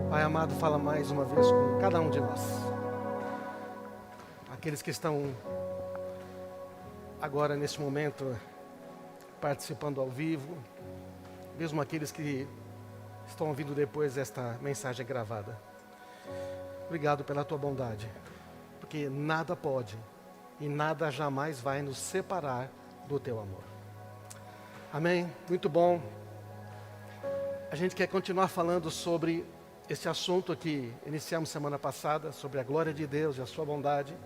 Pai amado, fala mais uma vez com cada um de nós. Aqueles que estão agora, neste momento, participando ao vivo, mesmo aqueles que estão ouvindo depois esta mensagem gravada. Obrigado pela tua bondade, porque nada pode e nada jamais vai nos separar do teu amor. Amém? Muito bom. A gente quer continuar falando sobre esse assunto que iniciamos semana passada, sobre a glória de Deus e a sua bondade.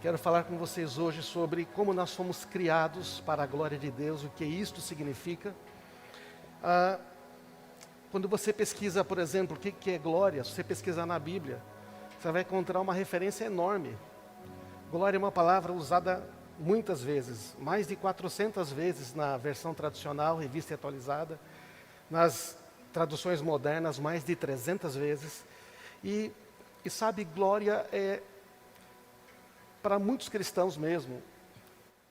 Quero falar com vocês hoje sobre como nós fomos criados para a glória de Deus, o que isto significa. Quando você pesquisa, por exemplo, o que é glória, se você pesquisar na Bíblia, você vai encontrar uma referência enorme. Glória é uma palavra usada muitas vezes, mais de 400 vezes na versão tradicional, revista e atualizada, nas traduções modernas, mais de 300 vezes. E sabe, glória é, para muitos cristãos mesmo,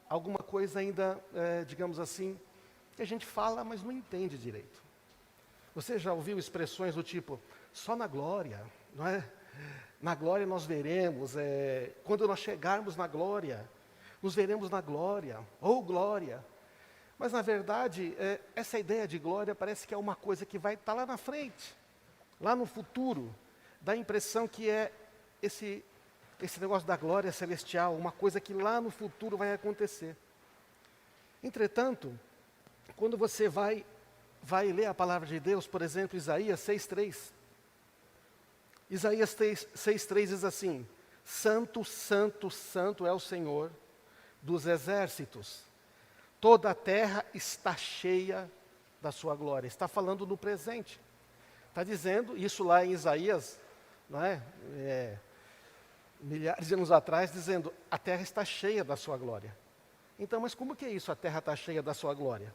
alguma coisa ainda, digamos assim, que a gente fala, mas não entende direito. Você já ouviu expressões do tipo, só na glória, não é? Na glória nós veremos, quando nós chegarmos na glória, nos veremos na glória, ou glória. Mas, na verdade, essa ideia de glória parece que é uma coisa que vai estar lá na frente, lá no futuro. Dá a impressão que é esse negócio da glória celestial, uma coisa que lá no futuro vai acontecer. Entretanto, quando você vai ler a palavra de Deus, por exemplo, Isaías 6,3. Isaías 6,3 diz assim, Santo, Santo, Santo é o Senhor dos exércitos. Toda a terra está cheia da sua glória. Está falando no presente. Está dizendo, isso lá em Isaías, não é? Milhares de anos atrás, dizendo, a terra está cheia da sua glória. Então, mas como que é isso, a terra está cheia da sua glória?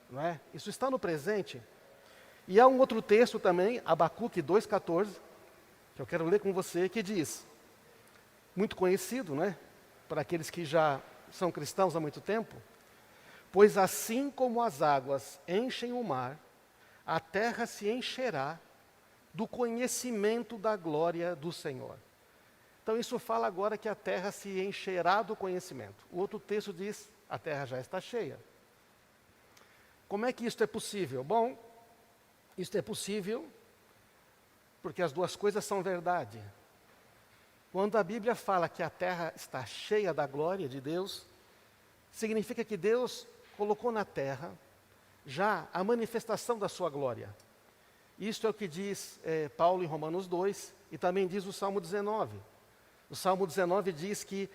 Não é? Isso está no presente. E há um outro texto também, Abacuque 2,14, que eu quero ler com você, que diz, muito conhecido, não é? Para aqueles que já são cristãos há muito tempo, pois assim como as águas enchem o mar, a terra se encherá do conhecimento da glória do Senhor. Então isso fala agora que a terra se encherá do conhecimento. O outro texto diz, a terra já está cheia. Como é que isso é possível? Bom, isso é possível porque as duas coisas são verdade. Quando a Bíblia fala que a terra está cheia da glória de Deus, significa que Deus colocou na terra já a manifestação da sua glória. Isto é o que diz Paulo em Romanos 2 e também diz o Salmo 19. O Salmo 19 diz que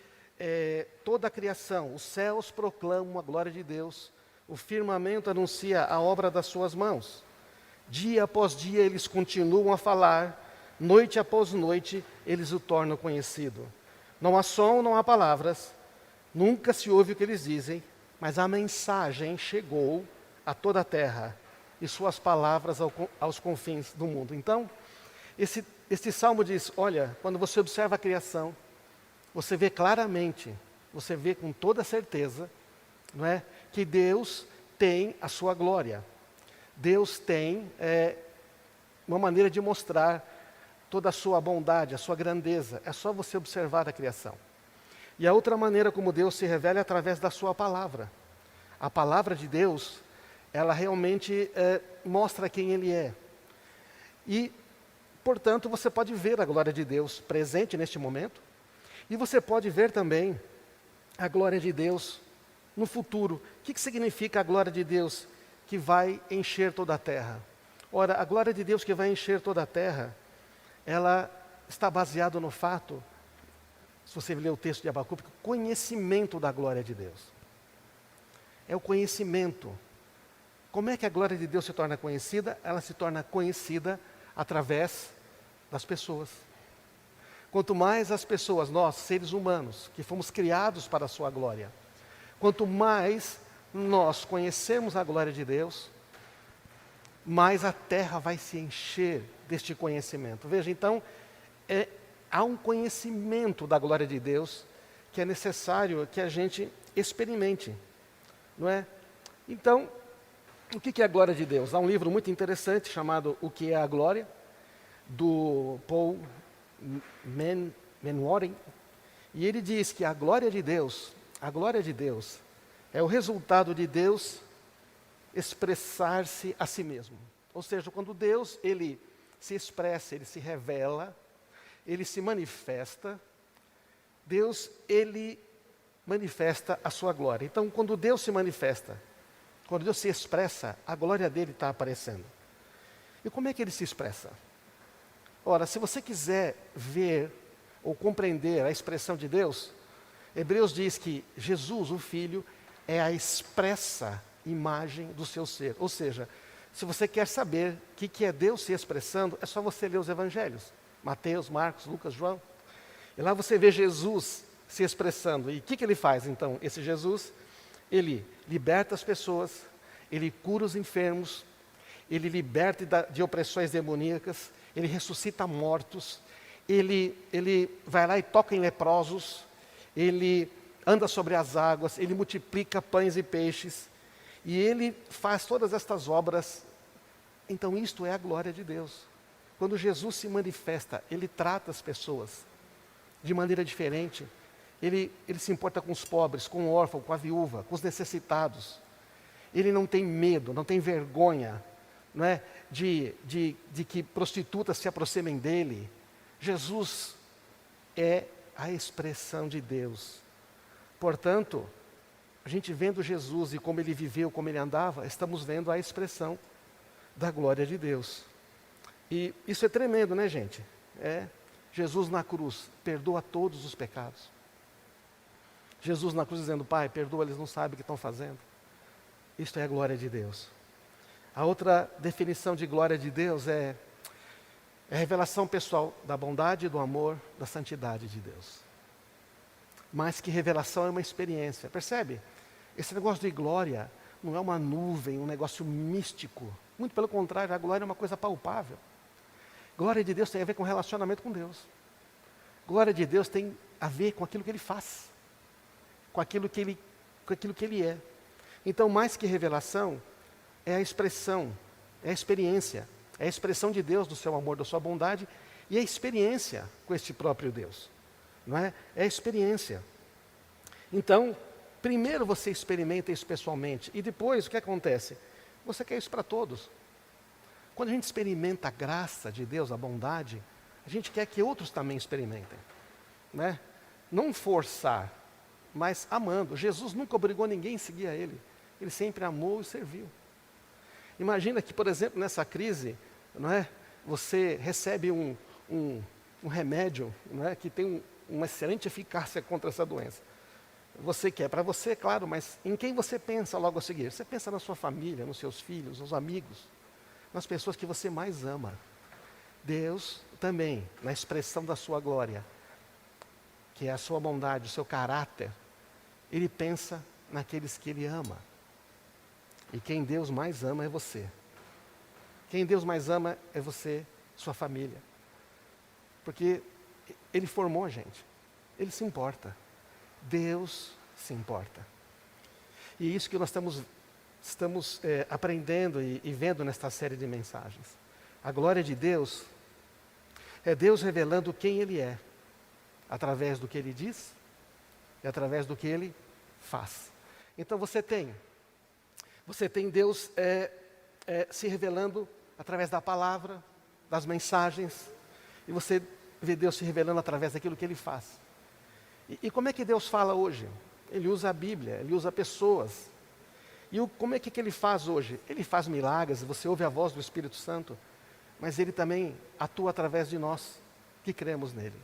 toda a criação, os céus proclamam a glória de Deus, o firmamento anuncia a obra das suas mãos. Dia após dia eles continuam a falar, noite após noite eles o tornam conhecido. Não há som, não há palavras, nunca se ouve o que eles dizem, mas a mensagem chegou a toda a terra e suas palavras aos confins do mundo. Então, esse salmo diz, olha, quando você observa a criação, você vê claramente, você vê com toda certeza, não é, que Deus tem a sua glória. Deus tem uma maneira de mostrar toda a sua bondade, a sua grandeza. É só você observar a criação. E a outra maneira como Deus se revela é através da sua palavra. A palavra de Deus, ela realmente mostra quem Ele é. E, portanto, você pode ver a glória de Deus presente neste momento. E você pode ver também a glória de Deus no futuro. O que significa a glória de Deus que vai encher toda a terra? Ora, a glória de Deus que vai encher toda a terra, ela está baseada no fato, se você ler o texto de Abacuque, conhecimento da glória de Deus. É o conhecimento. Como é que a glória de Deus se torna conhecida? Ela se torna conhecida através das pessoas. Quanto mais as pessoas, nós, seres humanos, que fomos criados para a sua glória, quanto mais nós conhecemos a glória de Deus, mais a terra vai se encher deste conhecimento. Veja, então, há um conhecimento da glória de Deus que é necessário que a gente experimente, não é? Então, o que é a glória de Deus? Há um livro muito interessante chamado O que é a Glória, do Paul Manwaring, e ele diz que a glória de Deus é o resultado de Deus expressar-se a si mesmo. Ou seja, quando Deus, ele se expressa, ele se revela, ele se manifesta, Deus, ele manifesta a sua glória. Então, quando Deus se manifesta, quando Deus se expressa, a glória dele está aparecendo. E como é que ele se expressa? Ora, se você quiser ver ou compreender a expressão de Deus, Hebreus diz que Jesus, o Filho, é a expressa imagem do seu ser. Ou seja, se você quer saber o que é Deus se expressando, é só você ler os evangelhos. Mateus, Marcos, Lucas, João. E lá você vê Jesus se expressando. E o que ele faz então? Esse Jesus, ele liberta as pessoas, ele cura os enfermos, ele liberta de opressões demoníacas, ele ressuscita mortos, ele vai lá e toca em leprosos, ele anda sobre as águas, ele multiplica pães e peixes, e ele faz todas estas obras. Então isto é a glória de Deus. Quando Jesus se manifesta, ele trata as pessoas de maneira diferente. Ele se importa com os pobres, com o órfão, com a viúva, com os necessitados. Ele não tem medo, não tem vergonha, não é, de que prostitutas se aproximem dele. Jesus é a expressão de Deus. Portanto, a gente vendo Jesus e como ele viveu, como ele andava, estamos vendo a expressão da glória de Deus. E isso é tremendo, né, gente? Jesus na cruz perdoa todos os pecados. Jesus na cruz dizendo: Pai, perdoa, eles não sabem o que estão fazendo. Isto é a glória de Deus. A outra definição de glória de Deus é a revelação pessoal da bondade, do amor, da santidade de Deus. Mais que revelação, é uma experiência. Percebe? Esse negócio de glória não é uma nuvem, um negócio místico. Muito pelo contrário, a glória é uma coisa palpável. Glória de Deus tem a ver com relacionamento com Deus. Glória de Deus tem a ver com aquilo que Ele faz, com aquilo que Ele é. Então, mais que revelação, é a expressão, é a experiência, é a expressão de Deus, do seu amor, da sua bondade, e a experiência com este próprio Deus. Não é? É a experiência. Então, primeiro você experimenta isso pessoalmente, e depois o que acontece? Você quer isso para todos. Quando a gente experimenta a graça de Deus, a bondade, a gente quer que outros também experimentem. Né? Não forçar, mas amando. Jesus nunca obrigou ninguém a seguir a Ele. Ele sempre amou e serviu. Imagina que, por exemplo, nessa crise, não é? Você recebe um remédio, não é? Que tem uma excelente eficácia contra essa doença. Você quer para você, claro, mas em quem você pensa logo a seguir? Você pensa na sua família, nos seus filhos, nos amigos, nas pessoas que você mais ama. Deus também, na expressão da sua glória, que é a sua bondade, o seu caráter, Ele pensa naqueles que Ele ama. E quem Deus mais ama é você. Quem Deus mais ama é você, sua família. Porque Ele formou a gente. Ele se importa. Deus se importa. E isso que nós estamos aprendendo e vendo nesta série de mensagens. A glória de Deus é Deus revelando quem Ele é, através do que Ele diz e através do que Ele faz. Então você tem Deus se revelando através da palavra, das mensagens, e você vê Deus se revelando através daquilo que Ele faz. E como é que Deus fala hoje? Ele usa a Bíblia, Ele usa pessoas. E como é que Ele faz hoje? Ele faz milagres, você ouve a voz do Espírito Santo, mas Ele também atua através de nós, que cremos nele.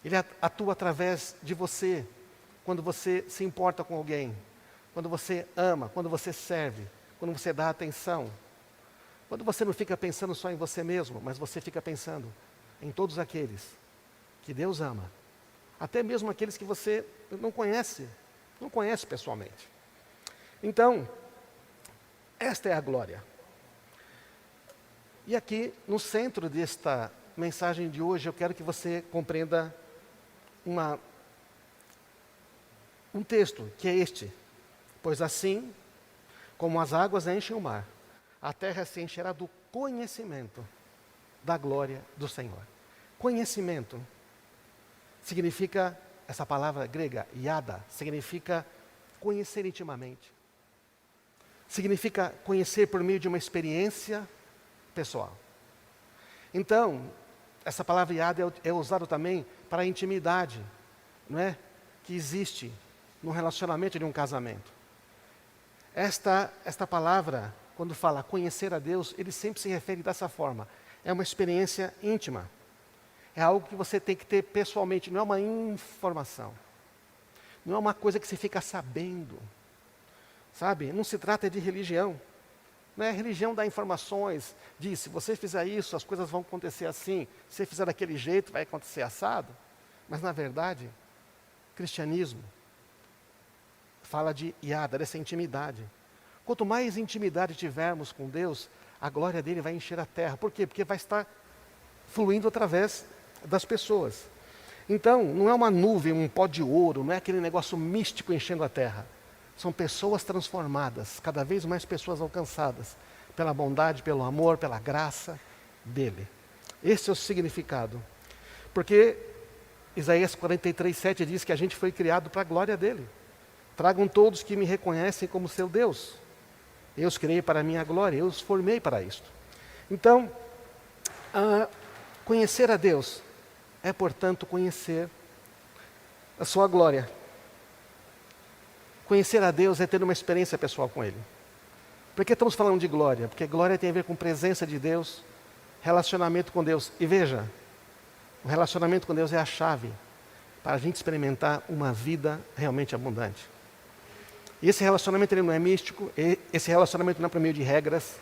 Ele atua através de você, quando você se importa com alguém, quando você ama, quando você serve, quando você dá atenção. Quando você não fica pensando só em você mesmo, mas você fica pensando em todos aqueles que Deus ama. Até mesmo aqueles que você não conhece pessoalmente. Então, esta é a glória. E aqui, no centro desta mensagem de hoje, eu quero que você compreenda um texto, que é este. Pois assim, como as águas enchem o mar, a terra se encherá do conhecimento da glória do Senhor. Conhecimento significa, essa palavra grega, iada, significa conhecer intimamente. Significa conhecer por meio de uma experiência pessoal. Então, essa palavra iada é usada também para a intimidade, não é? Que existe no relacionamento de um casamento. Esta palavra, quando fala conhecer a Deus, ele sempre se refere dessa forma. É uma experiência íntima. É algo que você tem que ter pessoalmente, não é uma informação. Não é uma coisa que você fica sabendo. Sabe? Não se trata de religião. Não é religião dá informações, diz, se você fizer isso, as coisas vão acontecer assim. Se você fizer daquele jeito, vai acontecer assado. Mas na verdade, cristianismo fala de iada, dessa intimidade. Quanto mais intimidade tivermos com Deus, a glória dele vai encher a terra. Por quê? Porque vai estar fluindo através das pessoas. Então, não é uma nuvem, um pó de ouro, não é aquele negócio místico enchendo a terra. São pessoas transformadas, cada vez mais pessoas alcançadas pela bondade, pelo amor, pela graça dele. Esse é o significado. Porque Isaías 43:7 diz que a gente foi criado para a glória dele. Tragam todos que me reconhecem como seu Deus. Eu os criei para a minha glória, eu os formei para isto. Então, conhecer a Deus é, portanto, conhecer a sua glória. Conhecer a Deus é ter uma experiência pessoal com Ele. Por que estamos falando de glória? Porque glória tem a ver com presença de Deus, relacionamento com Deus. E veja, o relacionamento com Deus é a chave para a gente experimentar uma vida realmente abundante. E esse relacionamento ele não é místico, esse relacionamento não é por meio de regras,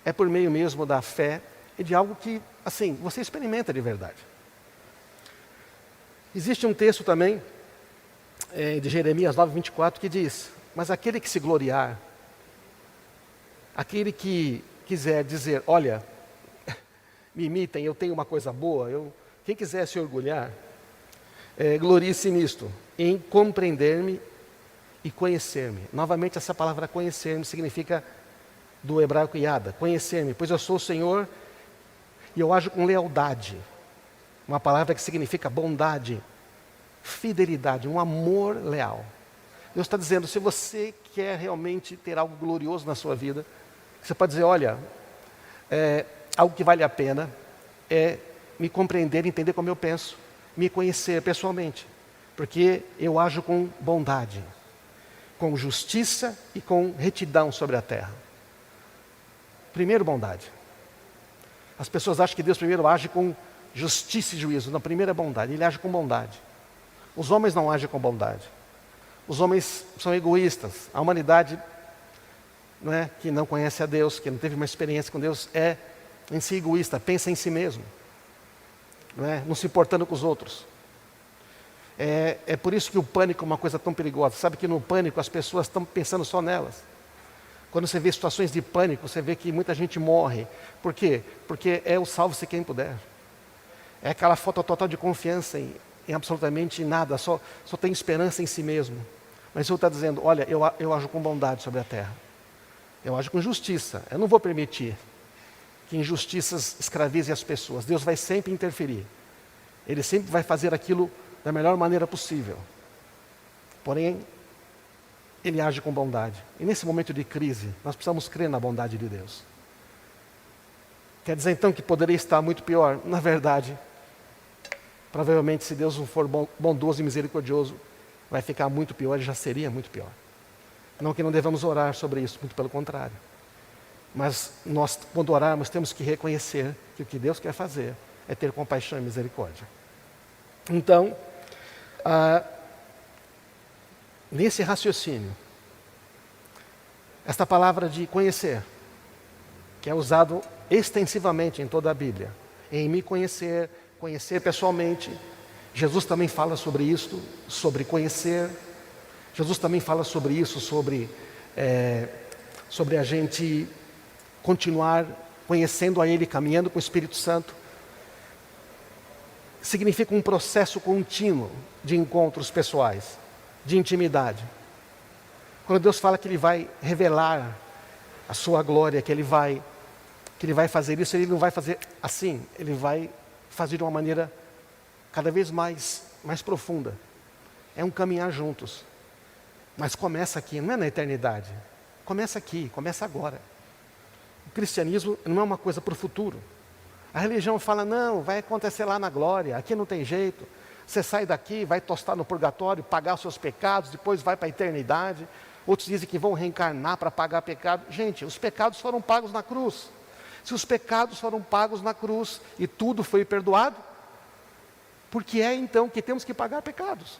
é por meio mesmo da fé e de algo que, assim, você experimenta de verdade. Existe um texto também, de Jeremias 9:24, que diz, mas aquele que se gloriar, aquele que quiser dizer, olha, me imitem, eu tenho uma coisa boa, quem quiser se orgulhar, glorie-se nisto, em compreender-me e conhecer-me. Novamente, essa palavra conhecer-me significa, do hebraico iada, conhecer-me, pois eu sou o Senhor e eu ajo com lealdade. Uma palavra que significa bondade, fidelidade, um amor leal. Deus está dizendo, se você quer realmente ter algo glorioso na sua vida, você pode dizer, olha, algo que vale a pena é me compreender, entender como eu penso, me conhecer pessoalmente, porque eu ajo com bondade, com justiça e com retidão sobre a terra. Primeiro, bondade. As pessoas acham que Deus primeiro age com justiça e juízo. Não, primeiro é bondade, Ele age com bondade. Os homens não agem com bondade. Os homens são egoístas. A humanidade, não é, que não conhece a Deus, que não teve uma experiência com Deus, é em si egoísta, pensa em si mesmo, não se importando com os outros. É por isso que o pânico é uma coisa tão perigosa. Sabe que no pânico as pessoas estão pensando só nelas. Quando você vê situações de pânico, você vê que muita gente morre. Por quê? Porque é o salve-se quem puder. É aquela falta total de confiança em absolutamente nada, só tem esperança em si mesmo. Mas eu está dizendo, olha, eu ajo com bondade sobre a terra. Eu ajo com justiça. Eu não vou permitir que injustiças escravizem as pessoas. Deus vai sempre interferir. Ele sempre vai fazer aquilo da melhor maneira possível. Porém, Ele age com bondade. E nesse momento de crise, nós precisamos crer na bondade de Deus. Quer dizer então que poderia estar muito pior? Na verdade, provavelmente se Deus não for bondoso e misericordioso, vai ficar muito pior e já seria muito pior. Não que não devamos orar sobre isso, muito pelo contrário. Mas nós, quando orarmos, temos que reconhecer que o que Deus quer fazer é ter compaixão e misericórdia. Então, nesse raciocínio, esta palavra de conhecer, que é usado extensivamente em toda a Bíblia, em me conhecer, conhecer pessoalmente, Jesus também fala sobre isso, sobre conhecer. Jesus também fala sobre isso, sobre a gente continuar conhecendo a Ele, caminhando com o Espírito Santo. Significa um processo contínuo de encontros pessoais, de intimidade. Quando Deus fala que Ele vai revelar a sua glória, que Ele vai que ele vai fazer isso, ele não vai fazer assim, ele vai fazer de uma maneira cada vez mais profunda. É um caminhar juntos. Mas começa aqui, não é na eternidade. Começa aqui, começa agora. O cristianismo não é uma coisa para o futuro. A religião fala, não, vai acontecer lá na glória, aqui não tem jeito. Você sai daqui, vai tostar no purgatório, pagar os seus pecados, depois vai para a eternidade. Outros dizem que vão reencarnar para pagar pecado. Gente, os pecados foram pagos na cruz. Se os pecados foram pagos na cruz e tudo foi perdoado, por que é então que temos que pagar pecados?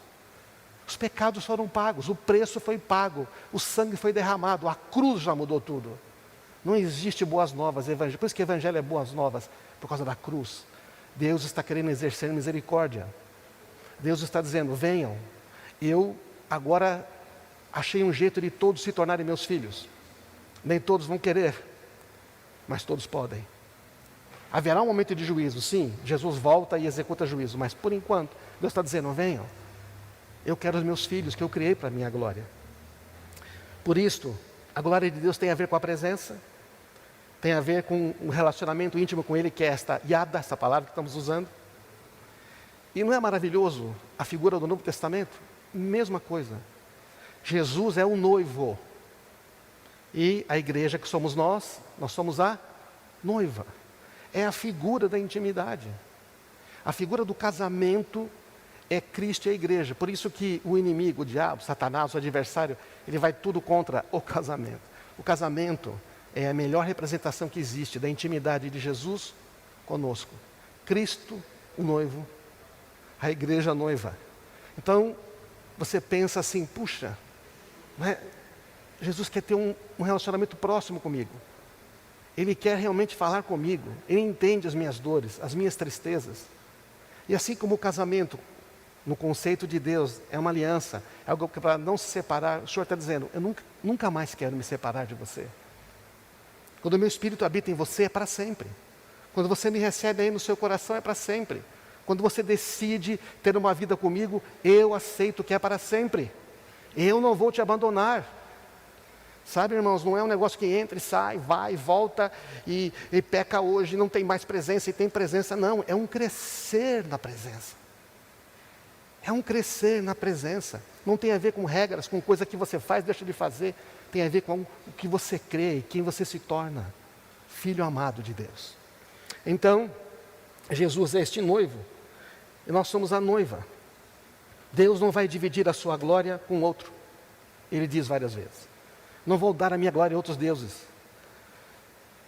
Os pecados foram pagos, o preço foi pago, o sangue foi derramado, a cruz já mudou tudo. Não existe boas novas, evangelho. Por isso que o evangelho é boas novas, por causa da cruz. Deus está querendo exercer misericórdia. Deus está dizendo, venham, eu agora achei um jeito de todos se tornarem meus filhos. Nem todos vão querer, mas todos podem. Haverá um momento de juízo, sim, Jesus volta e executa juízo, mas por enquanto, Deus está dizendo, venham, eu quero os meus filhos que eu criei para a minha glória. Por isto, a glória de Deus tem a ver com a presença, tem a ver com um relacionamento íntimo com Ele, que é esta yada, essa palavra que estamos usando. E não é maravilhoso a figura do Novo Testamento? Mesma coisa. Jesus é o noivo. E a igreja que somos nós somos a noiva. É a figura da intimidade. A figura do casamento é Cristo e a igreja. Por isso que o inimigo, o diabo, Satanás, o adversário, ele vai tudo contra o casamento. O casamento é a melhor representação que existe da intimidade de Jesus conosco. Cristo, o noivo, a igreja noiva. Então, você pensa assim, puxa, né? Jesus quer ter um relacionamento próximo comigo. Ele quer realmente falar comigo. Ele entende as minhas dores, as minhas tristezas. E assim como o casamento, no conceito de Deus, é uma aliança, é algo que para não se separar, o Senhor está dizendo, eu nunca mais quero me separar de você. Quando o meu Espírito habita em você, é para sempre. Quando você me recebe aí no seu coração, é para sempre. Quando você decide ter uma vida comigo, eu aceito que é para sempre. Eu não vou te abandonar. Sabe, irmãos, não é um negócio que entra e sai, vai e volta e peca hoje, não tem mais presença e tem presença. Não, é um crescer na presença. É um crescer na presença. Não tem a ver com regras, com coisa que você faz, deixa de fazer. Tem a ver com o que você crê e quem você se torna. Filho amado de Deus. Então, Jesus é este noivo. E nós somos a noiva. Deus não vai dividir a sua glória com outro. Ele diz várias vezes. Não vou dar a minha glória a outros deuses.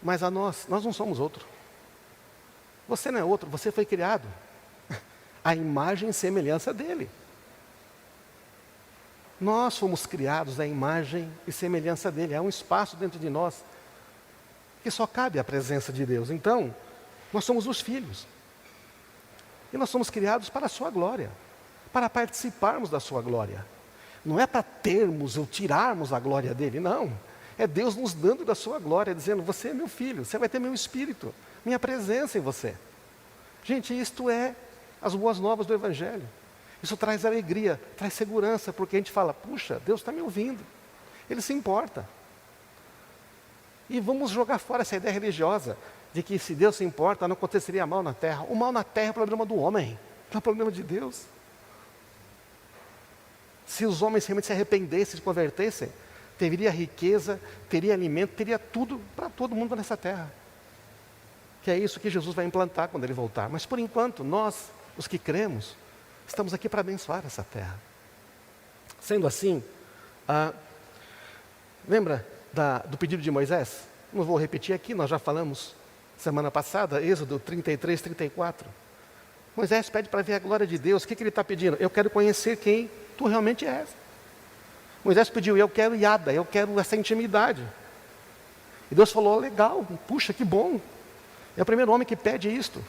Mas a nós não somos outro. Você não é outro, você foi criado. A imagem e semelhança dele. Nós fomos criados à imagem e semelhança dele. Há um espaço dentro de nós que só cabe a presença de Deus. Então, nós somos os filhos. E nós somos criados para a sua glória, para participarmos da sua glória. Não é para termos ou tirarmos a glória dele, não. É Deus nos dando da sua glória, dizendo, você é meu filho, você vai ter meu espírito, minha presença em você. Gente, isto é as boas novas do Evangelho. Isso traz alegria, traz segurança, porque a gente fala, puxa, Deus está me ouvindo, Ele se importa. E vamos jogar fora essa ideia religiosa, de que se Deus se importa, não aconteceria mal na terra. O mal na terra é problema do homem, não é problema de Deus. Se os homens realmente se arrependessem, se convertessem, teria riqueza, teria alimento, teria tudo para todo mundo nessa terra. Que é isso que Jesus vai implantar quando Ele voltar. Mas por enquanto, nós, os que cremos, estamos aqui para abençoar essa terra. Sendo assim, lembra do pedido de Moisés? Não vou repetir aqui, nós já falamos semana passada, Êxodo 33, 34. Moisés pede para ver a glória de Deus. O que ele está pedindo? Eu quero conhecer quem tu realmente és. Moisés pediu, eu quero yada, eu quero essa intimidade. E Deus falou, legal, puxa, que bom. É o primeiro homem que pede isto,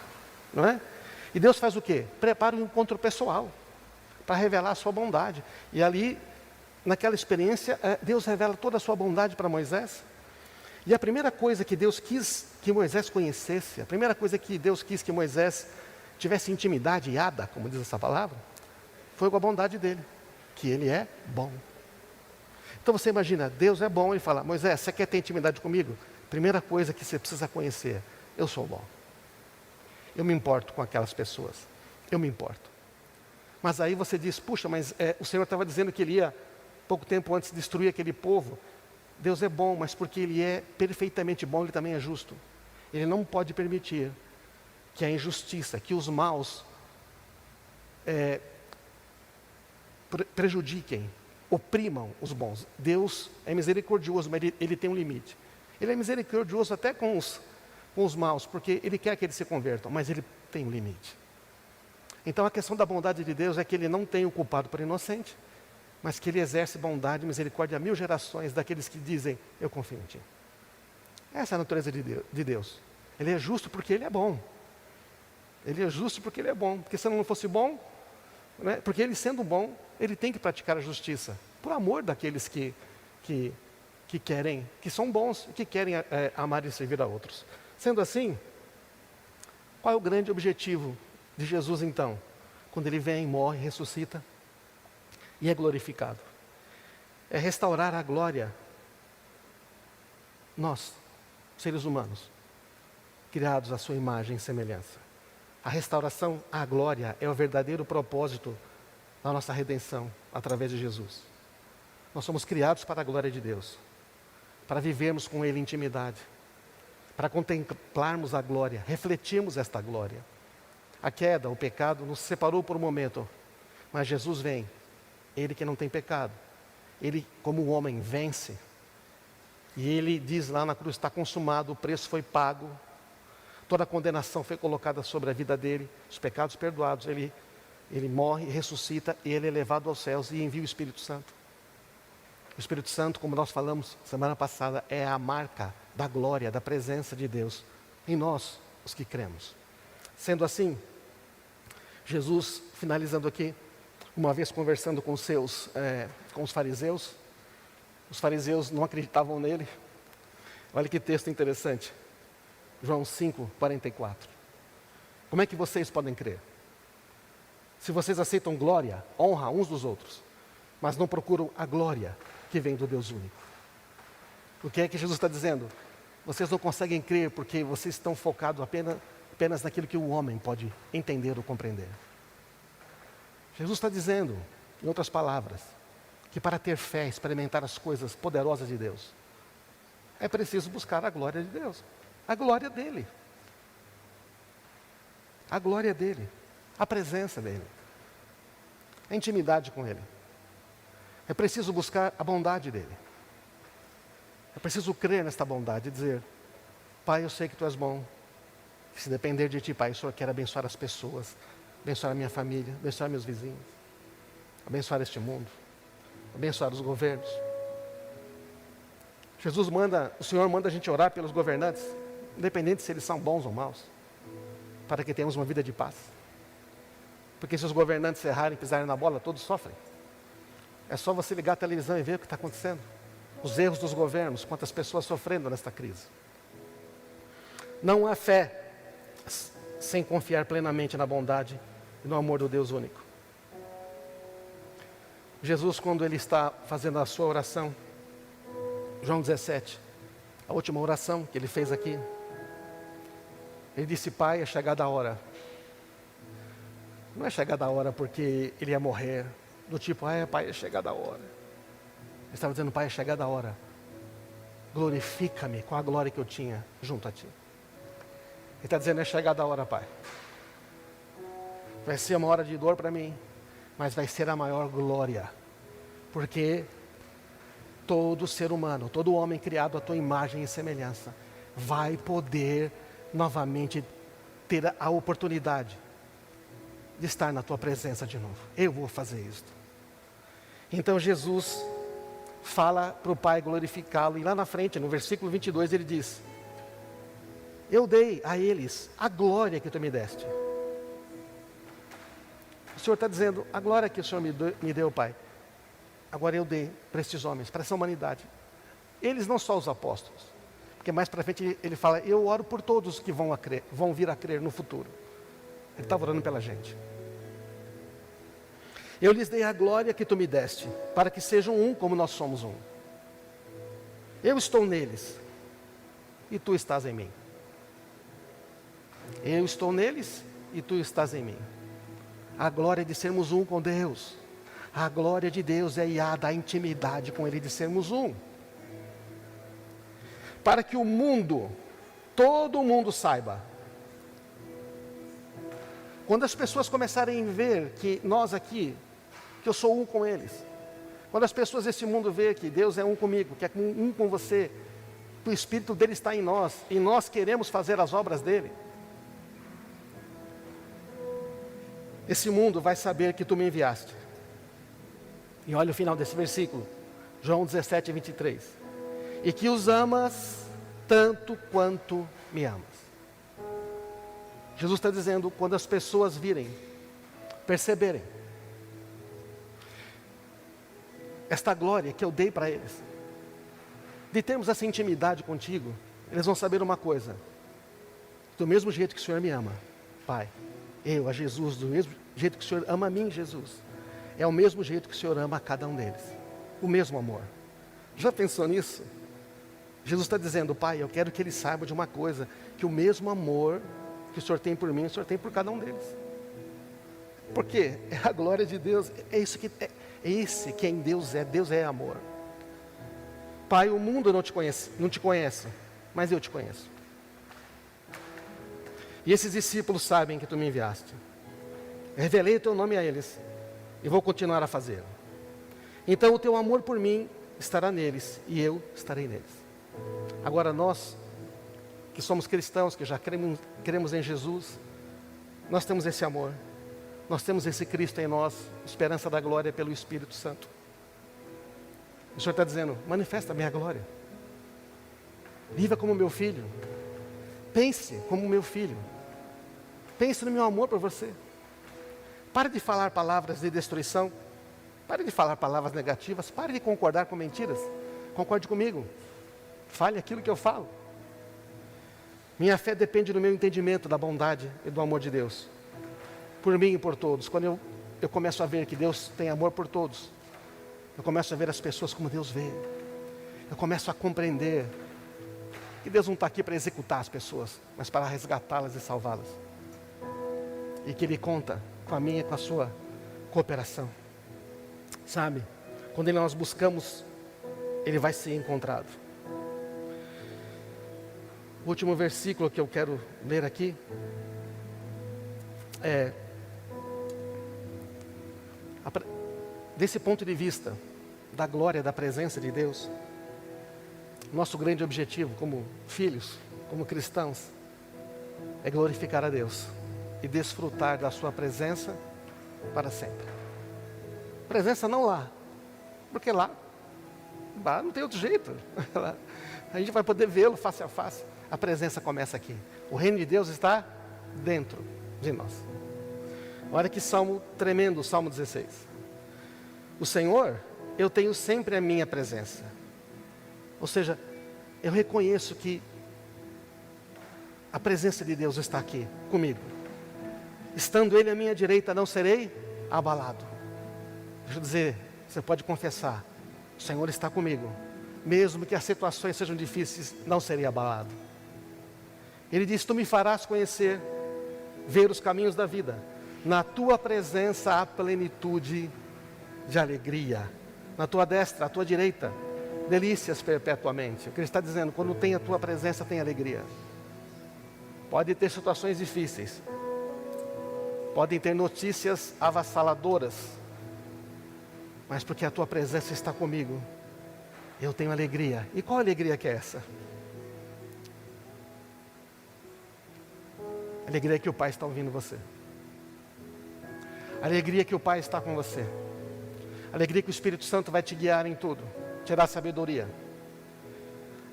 não é? E Deus faz o quê? Prepara um encontro pessoal, para revelar a sua bondade. E ali, naquela experiência, Deus revela toda a sua bondade para Moisés. E a primeira coisa que Deus quis que Moisés conhecesse, a primeira coisa que Deus quis que Moisés tivesse intimidade, yada, como diz essa palavra, foi com a bondade dele, que ele é bom. Então você imagina, Deus é bom, ele fala, Moisés, você quer ter intimidade comigo? Primeira coisa que você precisa conhecer: eu sou bom. Eu me importo com aquelas pessoas. Eu me importo. Mas aí você diz: puxa, mas o Senhor estava dizendo que Ele ia, pouco tempo antes, destruir aquele povo. Deus é bom, mas porque Ele é perfeitamente bom, Ele também é justo. Ele não pode permitir que a injustiça, que os maus prejudiquem, oprimam os bons. Deus é misericordioso, mas Ele tem um limite. Ele é misericordioso até com os maus, porque Ele quer que eles se convertam, mas Ele tem um limite. Então a questão da bondade de Deus é que Ele não tem o culpado por inocente, mas que Ele exerce bondade e misericórdia a 1000 gerações daqueles que dizem: eu confio em Ti. Essa é a natureza de Deus. Ele é justo porque Ele é bom. Ele é justo porque Ele é bom. Porque se Ele não fosse bom, né, porque Ele sendo bom, Ele tem que praticar a justiça, por amor daqueles que querem, que são bons, que querem amar e servir a outros. Sendo assim, qual é o grande objetivo de Jesus então? Quando Ele vem, morre, ressuscita e é glorificado. É restaurar a glória. Nós, seres humanos, criados à sua imagem e semelhança. A restauração à glória é o verdadeiro propósito da nossa redenção através de Jesus. Nós somos criados para a glória de Deus, para vivermos com Ele em intimidade, para contemplarmos a glória, refletirmos esta glória. A queda, o pecado, nos separou por um momento, mas Jesus vem, Ele que não tem pecado. Ele, como homem, vence. E Ele diz lá na cruz: está consumado, o preço foi pago, toda a condenação foi colocada sobre a vida dele, os pecados perdoados. Ele morre, ressuscita, e Ele é levado aos céus e envia o Espírito Santo. O Espírito Santo, como nós falamos semana passada, é a marca da glória, da presença de Deus em nós, os que cremos. Sendo assim, Jesus, finalizando aqui, uma vez conversando com os fariseus não acreditavam nele. Olha que texto interessante, João 5:44. Como é que vocês podem crer? Se vocês aceitam glória, honra uns dos outros, mas não procuram a glória que vem do Deus único. O que é que Jesus está dizendo? Vocês não conseguem crer porque vocês estão focados apenas naquilo que o homem pode entender ou compreender. Jesus está dizendo, em outras palavras, que para ter fé, experimentar as coisas poderosas de Deus, é preciso buscar a glória de Deus, a glória dEle. A glória dEle, a presença dEle, a intimidade com Ele. É preciso buscar a bondade dEle. É preciso crer nesta bondade e dizer: Pai, eu sei que Tu és bom, que se depender de Ti, Pai, o Senhor quer abençoar as pessoas, abençoar a minha família, abençoar meus vizinhos, abençoar este mundo, abençoar os governos. O Senhor manda a gente orar pelos governantes, independente se eles são bons ou maus, para que tenhamos uma vida de paz. Porque se os governantes errarem e pisarem na bola, todos sofrem. É só você ligar a televisão e ver o que está acontecendo. Os erros dos governos, quantas pessoas sofrendo nesta crise. Não há fé sem confiar plenamente na bondade e no amor do Deus único. Jesus, quando Ele está fazendo a sua oração, João 17, a última oração que Ele fez aqui, Ele disse: Pai, é chegada a hora. Não é chegada a hora porque Ele ia morrer, do tipo: Pai, é chegada a hora. Ele estava dizendo: Pai, é chegada a hora. Glorifica-me com a glória que eu tinha junto a Ti. Ele está dizendo: é chegada a hora, Pai. Vai ser uma hora de dor para mim, mas vai ser a maior glória. Porque todo ser humano, todo homem criado à Tua imagem e semelhança, vai poder novamente ter a oportunidade de estar na Tua presença de novo. Eu vou fazer isto. Então Jesus fala para o Pai glorificá-lo, e lá na frente, no versículo 22, Ele diz: eu dei a eles a glória que Tu me deste. O Senhor está dizendo: a glória que o Senhor me deu, Pai, agora eu dei para estes homens, para essa humanidade. Eles, não só os apóstolos, porque mais para frente Ele fala: eu oro por todos que vão vir a crer no futuro. Ele estava orando pela gente. Eu lhes dei a glória que Tu me deste, para que sejam um como nós somos um. Eu estou neles, e tu estás em mim. Eu estou neles e tu estás em mim. A glória de sermos um com Deus. A glória de Deus é a intimidade com Ele, de sermos um. Para que o mundo, todo mundo saiba. Quando as pessoas começarem a ver que nós aqui, que eu sou um com eles. Quando as pessoas desse mundo ver que Deus é um comigo, que é um com você, que o Espírito dele está em nós, e nós queremos fazer as obras dele. Esse mundo vai saber que tu me enviaste. E olha o final desse versículo, João 17, 23. E que os amas tanto quanto me amas. Jesus está dizendo, quando as pessoas virem, perceberem, esta glória que eu dei para eles, de termos essa intimidade contigo, eles vão saber uma coisa, do mesmo jeito que o Senhor me ama, Pai, eu, a Jesus, do mesmo jeito que o Senhor ama a mim, Jesus, é o mesmo jeito que o Senhor ama a cada um deles, o mesmo amor. Já pensou nisso? Jesus está dizendo, Pai, eu quero que eles saibam de uma coisa, que o mesmo amor que o Senhor tem por mim, o Senhor tem por cada um deles. Porque é a glória de Deus, é esse quem Deus é amor. Pai, o mundo não te conhece, mas eu te conheço. E esses discípulos sabem que tu me enviaste. Eu revelei o teu nome a eles, e vou continuar a fazê-lo. Então o teu amor por mim estará neles, e eu estarei neles. Agora nós, que somos cristãos, que já cremos em Jesus, nós temos esse amor, nós temos esse Cristo em nós, esperança da glória pelo Espírito Santo. O Senhor está dizendo, manifesta a minha glória, viva como meu filho, pense como meu filho, pense no meu amor por você. Pare de falar palavras de destruição, pare de falar palavras negativas, pare de concordar com mentiras, concorde comigo, fale aquilo que eu falo. Minha fé depende do meu entendimento da bondade e do amor de Deus, por mim e por todos. Quando eu começo a ver que Deus tem amor por todos, eu começo a ver as pessoas como Deus vê, eu começo a compreender que Deus não está aqui para executar as pessoas, mas para resgatá-las e salvá-las, e que Ele conta com a minha e com a sua cooperação. Sabe, quando nós buscamos, Ele vai ser encontrado. O último versículo que eu quero ler aqui é, desse ponto de vista da glória, da presença de Deus, nosso grande objetivo como filhos, como cristãos, é glorificar a Deus e desfrutar da sua presença para sempre. Presença não lá, porque lá não tem outro jeito. A gente vai poder vê-lo face a face. A presença começa aqui. O reino de Deus está dentro de nós. Olha que salmo tremendo, o Salmo 16. O Senhor, eu tenho sempre a minha presença. Ou seja, eu reconheço que a presença de Deus está aqui comigo. Estando Ele à minha direita, não serei abalado. Deixa eu dizer, você pode confessar, o Senhor está comigo. Mesmo que as situações sejam difíceis, não serei abalado. Ele diz, tu me farás conhecer, ver os caminhos da vida. Na tua presença há plenitude de alegria. Na tua destra, à tua direita, delícias perpetuamente. O que ele está dizendo, quando tem a tua presença, tem alegria. Pode ter situações difíceis. Podem ter notícias avassaladoras. Mas porque a tua presença está comigo, eu tenho alegria. E qual alegria que é essa? Alegria que o Pai está ouvindo você. Alegria que o Pai está com você. Alegria que o Espírito Santo vai te guiar em tudo, te dar sabedoria.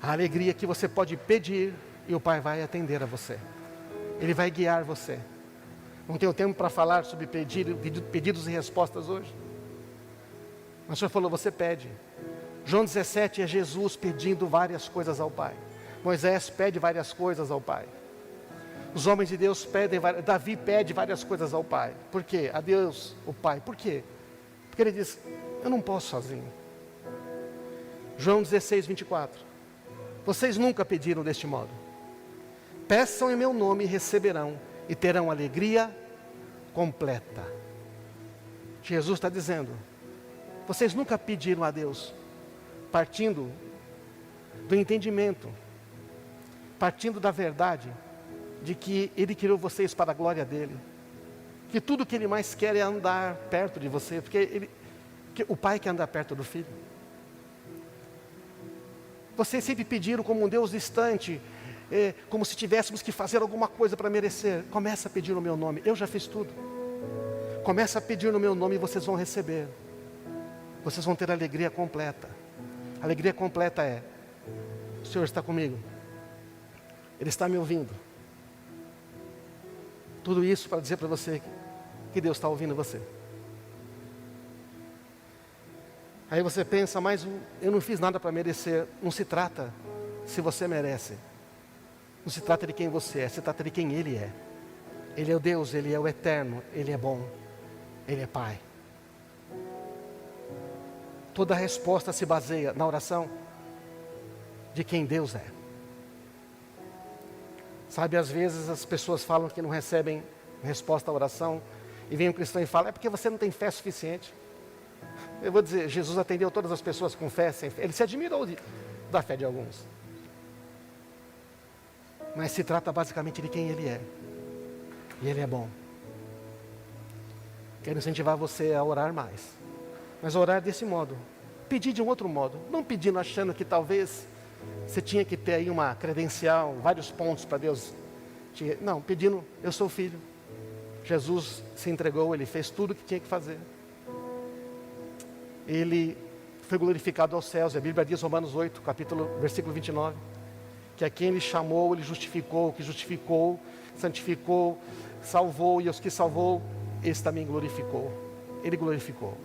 A alegria que você pode pedir e o Pai vai atender a você. Ele vai guiar você. Não tenho tempo para falar sobre pedidos e respostas hoje. Mas o Senhor falou, você pede. João 17 é Jesus pedindo várias coisas ao Pai. Moisés pede várias coisas ao Pai. Os homens de Deus pedem, Davi pede várias coisas ao Pai. Por quê? A Deus, o Pai. Por quê? Porque ele diz, eu não posso sozinho. João 16, 24. Vocês nunca pediram deste modo. Peçam em meu nome e receberão, e terão alegria completa. Jesus está dizendo, vocês nunca pediram a Deus, partindo do entendimento, partindo da verdade, de que Ele criou vocês para a glória dEle, que tudo que Ele mais quer é andar perto de você, porque o Pai quer andar perto do Filho. Vocês sempre pediram como um Deus distante, como se tivéssemos que fazer alguma coisa para merecer. Começa a pedir no meu nome, eu já fiz tudo. Começa a pedir no meu nome e vocês vão receber. Vocês vão ter alegria completa. A alegria completa é, o Senhor está comigo, Ele está me ouvindo. Tudo isso para dizer para você que Deus está ouvindo você. Aí você pensa, mas eu não fiz nada para merecer. Não se trata se você merece. Não se trata de quem você é, se trata de quem Ele é. Ele é o Deus, Ele é o eterno, Ele é bom, Ele é Pai. Toda a resposta se baseia na oração de quem Deus é. Sabe, às vezes as pessoas falam que não recebem resposta à oração, e vem um cristão e fala, é porque você não tem fé suficiente. Eu vou dizer, Jesus atendeu todas as pessoas com fé, sem fé. Ele se admirou da fé de alguns. Mas se trata basicamente de quem Ele é. E Ele é bom. Quero incentivar você a orar mais. Mas orar desse modo. Pedir de um outro modo. Não pedindo achando que talvez você tinha que ter aí uma credencial, vários pontos para Deus. Não, pedindo, eu sou filho. Jesus se entregou, Ele fez tudo o que tinha que fazer. Ele foi glorificado aos céus. A Bíblia diz, Romanos 8, versículo 29, que a quem Ele chamou, Ele justificou, que justificou, santificou, salvou, e os que salvou, esse também glorificou. Ele glorificou.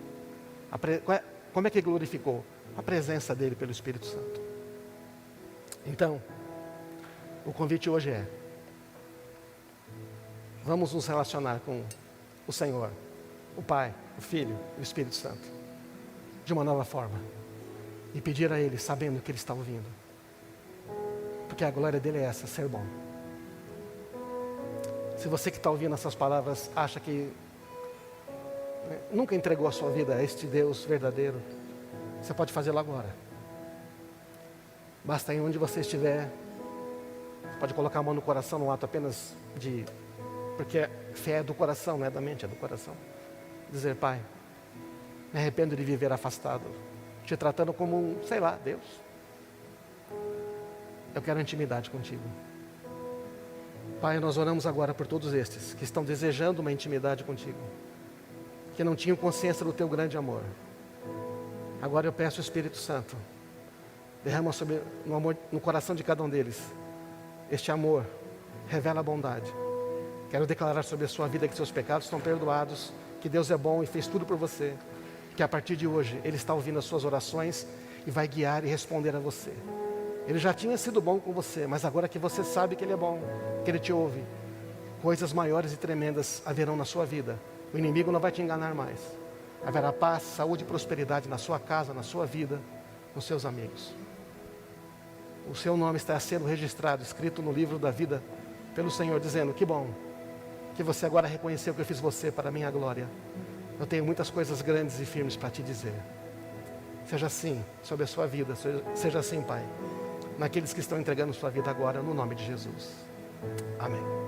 Como é que Ele glorificou? A presença dEle pelo Espírito Santo. Então, o convite hoje é, vamos nos relacionar com o Senhor, o Pai, o Filho e o Espírito Santo, de uma nova forma, e pedir a Ele, sabendo que Ele está ouvindo, porque a glória dEle é essa, ser bom. Se você que está ouvindo essas palavras acha que nunca entregou a sua vida a este Deus verdadeiro, você pode fazê-lo agora. Basta ir onde você estiver, você pode colocar a mão no coração, num ato apenas de, porque fé é do coração, não é da mente, é do coração. Dizer, Pai, me arrependo de viver afastado, te tratando como um, sei lá, Deus. Eu quero intimidade contigo. Pai, nós oramos agora por todos estes que estão desejando uma intimidade contigo, que não tinham consciência do teu grande amor. Agora eu peço o Espírito Santo, derrama no coração de cada um deles este amor, revela a bondade. Quero declarar sobre a sua vida que seus pecados estão perdoados, que Deus é bom e fez tudo por você, que a partir de hoje Ele está ouvindo as suas orações e vai guiar e responder a você. Ele já tinha sido bom com você, mas agora que você sabe que Ele é bom, que Ele te ouve, coisas maiores e tremendas haverão na sua vida. O inimigo não vai te enganar mais. Haverá paz, saúde e prosperidade na sua casa, na sua vida, nos seus amigos. O seu nome está sendo registrado, escrito no livro da vida pelo Senhor, dizendo, que bom, que você agora reconheceu que eu fiz você para a minha glória. Eu tenho muitas coisas grandes e firmes para te dizer. Seja assim sobre a sua vida, seja assim, Pai, naqueles que estão entregando sua vida agora, no nome de Jesus. Amém.